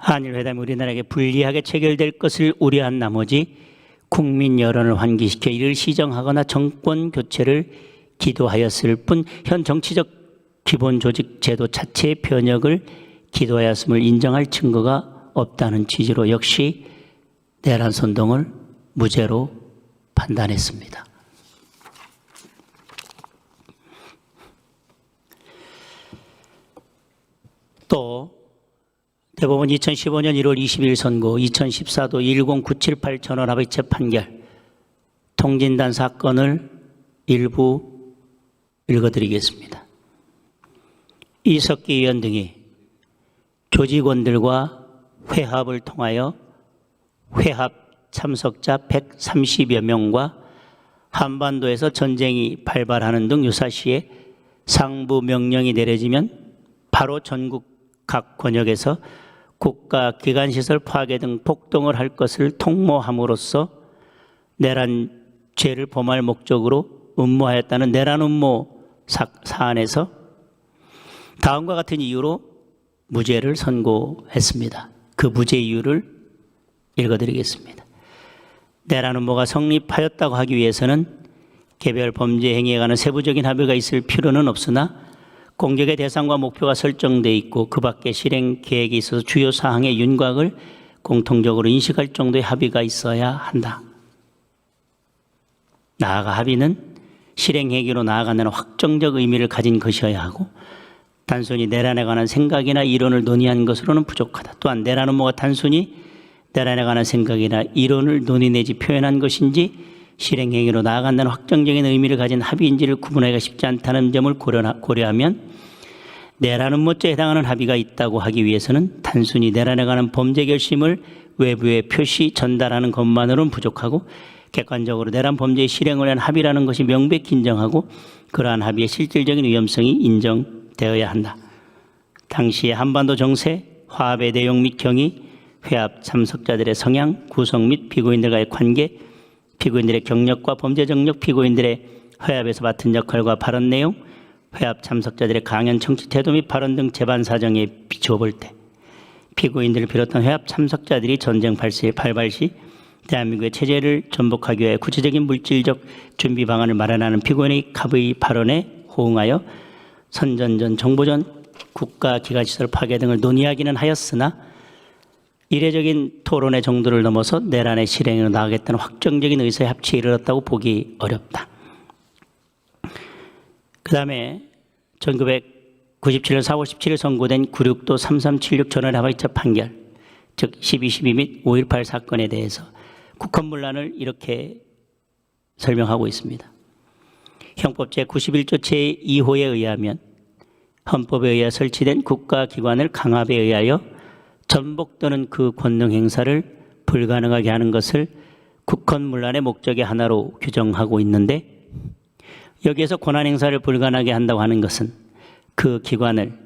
한일 회담이 우리나라에게 불리하게 체결될 것을 우려한 나머지 국민 여론을 환기시켜 이를 시정하거나 정권 교체를 기도하였을 뿐 현 정치적 기본 조직 제도 자체의 변혁을 기도하였음을 인정할 증거가 없다는 취지로 역시 내란 선동을 무죄로 판단했습니다. 또 대법원 2015년 1월 20일 선고, 2014도 10978 전원합의체 판결, 통진단 사건을 일부 읽어드리겠습니다. 이석기 의원 등이 조직원들과 회합을 통하여 회합 참석자 130여 명과 한반도에서 전쟁이 발발하는 등 유사시에 상부 명령이 내려지면 바로 전국 각 권역에서 국가 기관시설 파괴 등 폭동을 할 것을 통모함으로써 내란 죄를 범할 목적으로 음모하였다는 내란 음모 사안에서 다음과 같은 이유로 무죄를 선고했습니다. 그 무죄 이유를 읽어드리겠습니다. 내란 음모가 성립하였다고 하기 위해서는 개별 범죄 행위에 관한 세부적인 합의가 있을 필요는 없으나 공격의 대상과 목표가 설정되어 있고 그 밖에 실행 계획이 있어서 주요 사항의 윤곽을 공통적으로 인식할 정도의 합의가 있어야 한다. 나아가 합의는 실행 계획으로 나아간다는 확정적 의미를 가진 것이어야 하고 단순히 내란에 관한 생각이나 이론을 논의한 것으로는 부족하다. 또한 내란 음모가 단순히 내란에 관한 생각이나 이론을 논의 내지 표현한 것인지 실행 행위로 나아간다는 확정적인 의미를 가진 합의인지를 구분하기가 쉽지 않다는 점을 고려하면 내란 음모죄에 해당하는 합의가 있다고 하기 위해서는 단순히 내란에 관한 범죄 결심을 외부에 표시 전달하는 것만으로는 부족하고 객관적으로 내란 범죄의 실행을 위한 합의라는 것이 명백히 인정하고 그러한 합의의 실질적인 위험성이 인정되어야 한다. 당시의 한반도 정세, 화합의 내용 및 경위, 회합 참석자들의 성향, 구성 및 피고인들과의 관계, 피고인들의 경력과 범죄 정력, 피고인들의 회합에서 맡은 역할과 발언 내용, 회합 참석자들의 강연 청취 태도 및 발언 등 재반 사정에 비추어 볼 때 피고인들을 비롯한 회합 참석자들이 전쟁 발발 시 대한민국의 체제를 전복하기 위해 구체적인 물질적 준비 방안을 마련하는 피고인의 갑의 발언에 호응하여 선전전, 정보전, 국가기관시설 파괴 등을 논의하기는 하였으나 이례적인 토론의 정도를 넘어서 내란의 실행으로 나아가겠다는 확정적인 의사의 합치에 이르렀다고 보기 어렵다. 그 다음에 1997년 4월 17일 선고된 96도 3376 전원합의체 판결, 즉 12.12 및 5.18 사건에 대해서 국헌문란을 이렇게 설명하고 있습니다. 형법 제91조 제2호에 의하면 헌법에 의해 설치된 국가기관을 강압에 의하여 전복 또는 그 권능 행사를 불가능하게 하는 것을 국헌문란의 목적의 하나로 규정하고 있는데 여기에서 권한 행사를 불가능하게 한다고 하는 것은 그 기관을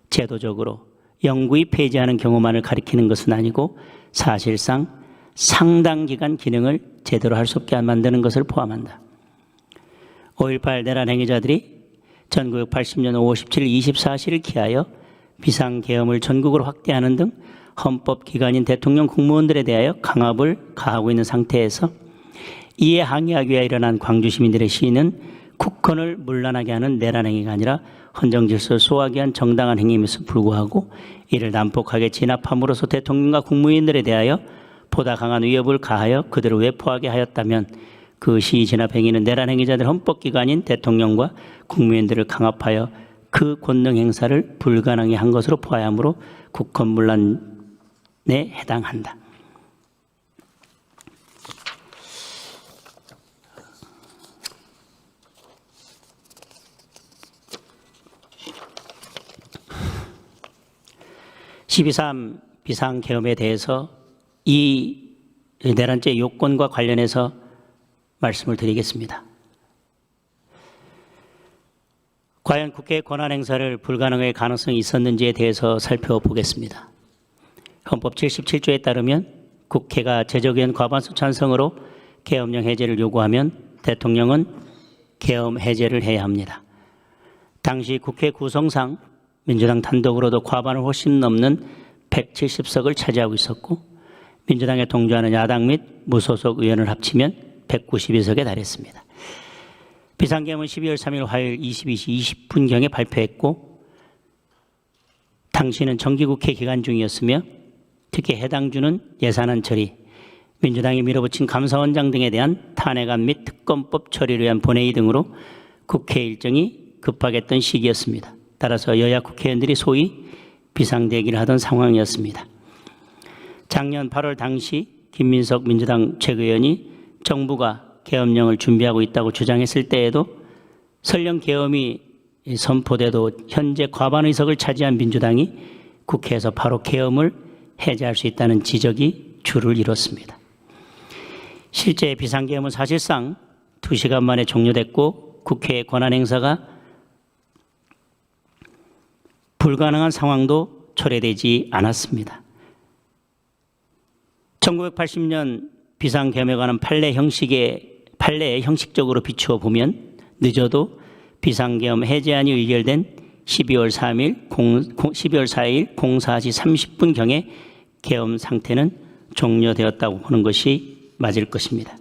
제도적으로 영구히 폐지하는 경우만을 가리키는 것은 아니고 사실상 상당 기간 기능을 제대로 할 수 없게 만드는 것을 포함한다. 5.18 내란 행위자들이 1980년 5월 17일 24시를 기하여 비상계엄을 전국으로 확대하는 등 헌법기관인 대통령 국무원들에 대하여 강압을 가하고 있는 상태에서 이에 항의하기 위해 일어난 광주 시민들의 시위는 국헌을 문란하게 하는 내란 행위가 아니라 헌정질서를 소화하기 위한 정당한 행위임에도 불구하고 이를 난폭하게 진압함으로써 대통령과 국무위원들에 대하여 보다 강한 위협을 가하여 그들을 외포하게 하였다면 그 시위 진압 행위는 내란 행위자들 헌법기관인 대통령과 국무위원들을 강압하여 그 권능 행사를 불가능하게 한 것으로 보아야 하므로 국헌문란에 해당한다. (12.3) 비상계엄에 대해서 이 내란죄 요건과 관련해서 말씀을 드리겠습니다. 과연 국회의 권한 행사를 불가능할 가능성이 있었는지에 대해서 살펴보겠습니다. 헌법 77조에 따르면 국회가 제적의원 과반수 찬성으로 계엄령 해제를 요구하면 대통령은 계엄 해제를 해야 합니다. 당시 국회 구성상 민주당 단독으로도 과반을 훨씬 넘는 170석을 차지하고 있었고 민주당에 동조하는 야당 및 무소속 의원을 합치면 192석에 달했습니다. 비상계엄은 12월 3일 화요일 22시 20분경에 발표했고 당시는 정기국회 기간 중이었으며 특히 해당 주는 예산안 처리, 민주당이 밀어붙인 감사원장 등에 대한 탄핵안 및 특검법 처리를 위한 본회의 등으로 국회 일정이 급박했던 시기였습니다. 따라서 여야 국회의원들이 소위 비상대기를 하던 상황이었습니다. 작년 8월 당시 김민석 민주당 최고위원이 정부가 계엄령을 준비하고 있다고 주장했을 때에도 설령 계엄이 선포돼도 현재 과반 의석을 차지한 민주당이 국회에서 바로 계엄을 해제할 수 있다는 지적이 주를 이뤘습니다. 실제 비상계엄은 사실상 2시간 만에 종료됐고 국회의 권한 행사가 불가능한 상황도 초래되지 않았습니다. 1980년 비상계엄에 관한 판례의 형식적으로 비추어 보면 늦어도 비상계엄 해제안이 의결된 12월 4일 04시 30분경에 계엄 상태는 종료되었다고 보는 것이 맞을 것입니다.